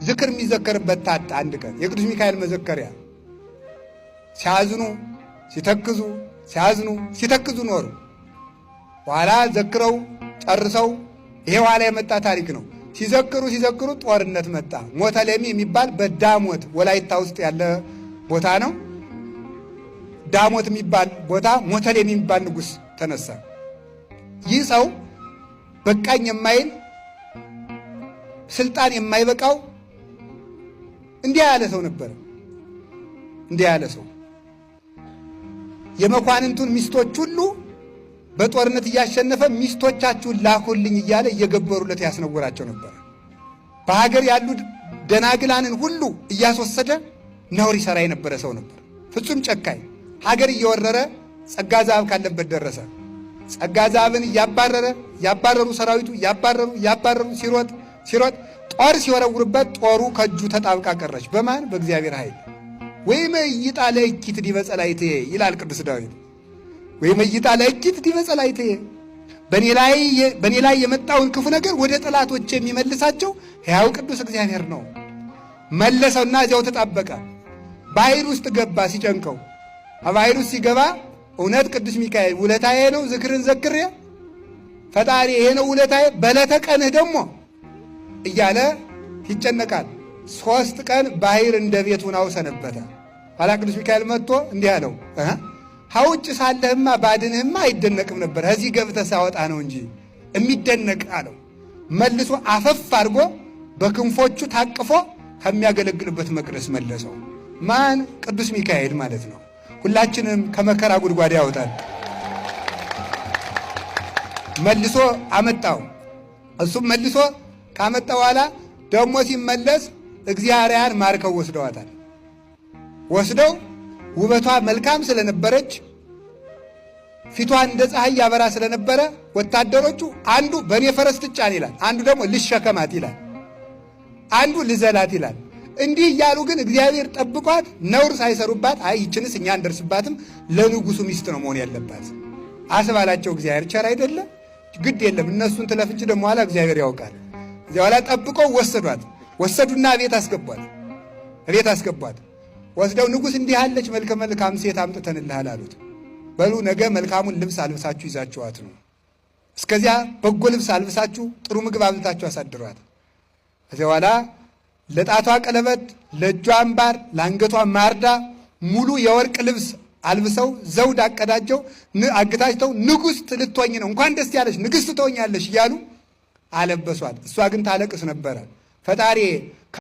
ዝክር የሚዘከርበት ታጣ። አንድ ቀን የቅዱስ ሚካኤል መዘከሪያ ሲያዝኑ ሲተክዙ ሲያዝኑ ሲተክዙ ኖሩ። ኋላ ዘክረው ጨርሰው ይሄ ኋላ የመጣ ታሪክ ነው። ሲዘክሩ ጦርነት መጣ። ሞተሌሚ የሚባል በዳሞት ወላይታ ውስጥ ያለ ቦታ ነው። ዳሞት የሚባል ቦታ ሞተሌሚ የሚባል ንጉሥ ተነሳ። ይህ ሰው በቃኝ የማይል ስልጣን የማይበቃው እንዲህ ያለ ሰው ነበር። እንዲህ ያለ ሰው የመኳንንቱን ሚስቶች ሁሉ በጦርነት እያሸነፈ ሚስቶቻችሁን ላኩልኝ እያለ እየገበሩለት ያስነውራቸው ነበር። በሀገር ያሉ ደናግላንን ሁሉ እያስወሰደ ነውር ይሰራ የነበረ ሰው ነበር። ፍጹም ጨካኝ፣ ሀገር እየወረረ ጸጋ ዛብ ካለበት ደረሰ። ጸጋ ዛብን ያባረሩ ሰራዊቱ ያባረሩ ሲሮጥ ጦር ሲወረውርበት ጦሩ ከእጁ ተጣብቃ ቀረች። በማን? በእግዚአብሔር ኃይል። ወይመ ይጣለ እኪት ዲበ ጸላይቴ ይላል ቅዱስ ዳዊት። ወይመ ይጣለ እኪት ዲበ ጸላይቴ፣ በእኔ ላይ የመጣውን ክፉ ነገር ወደ ጠላቶች የሚመልሳቸው ሕያው ቅዱስ እግዚአብሔር ነው። መለሰውና እዚያው ተጣበቀ። ባሕር ውስጥ ገባ ሲጨንቀው። ባሕር ውስጥ ሲገባ እውነት ቅዱስ ሚካኤል ውለታዬ ነው ዝክርን ዘክሬ ፈጣሪ ይሄ ነው ውለታዬ በዕለተ ቀንህ ደግሞ እያለ ይጨነቃል። 3 ቀን ባሕር እንደ ቤቱ ናው ሰነበተ። ኋላ ቅዱስ ሚካኤል መጥቶ እንዲህ አለው፣ ሀውጭ ሳለህማ ባድንህማ አይደነቅም ነበር፣ እዚህ ገብተህ ሳወጣ ነው እንጂ የሚደነቅ አለው። መልሶ አፈፍ አድርጎ በክንፎቹ ታቅፎ ከሚያገለግልበት መቅደስ መለሰው። ማን? ቅዱስ ሚካኤል ማለት ነው። ሁላችንም ከመከራ ጉድጓድ ያወጣል። መልሶ አመጣው። እሱም መልሶ ካመጣ በኋላ ደግሞ ሲመለስ እግዚአብሔርን ማርከው ወስደዋታል። ወስደው ውበቷ መልካም ስለነበረች ፊቷ እንደ ፀሐይ ያበራ ስለነበረ ወታደሮቹ አንዱ በእኔ ፈረስ ትጫን ይላል፣ አንዱ ደግሞ ልሸከማት ይላል፣ አንዱ ልዘላት ይላል። እንዲህ እያሉ ግን እግዚአብሔር ጠብቋት ነውር ሳይሰሩባት፣ አይ ይችንስ እኛ እንደርስባትም ለንጉሱ ሚስት ነው መሆን ያለባት አስባላቸው። እግዚአብሔር ቸር አይደለ? ግድ የለም እነሱን ትለፍ እንጂ ደግሞ ኋላ እግዚአብሔር ያውቃል። እዚያ ኋላ ጠብቀው ወሰዱና ቤት አስገቧት። ወስደው ንጉሥ እንዲህ ያለች መልከ መልካም ሴት አምጥተንልሃል አሉት። በሉ ነገ መልካሙን ልብስ አልብሳችሁ ይዛችኋት ነው። እስከዚያ በጎ ልብስ አልብሳችሁ ጥሩ ምግብ አብልታችሁ አሳድሯት። ከዚያ በኋላ ለጣቷ ቀለበት፣ ለእጇ አምባር፣ ለአንገቷ ማርዳ ሙሉ የወርቅ ልብስ አልብሰው ዘውድ አገታጅተው ንጉሥ ልትሆኝ ነው፣ እንኳን ደስ ያለሽ ንግሥት ትሆኛለሽ እያሉ አለበሷት። እሷ ግን ታለቅስ ነበረ። ፈጣሪ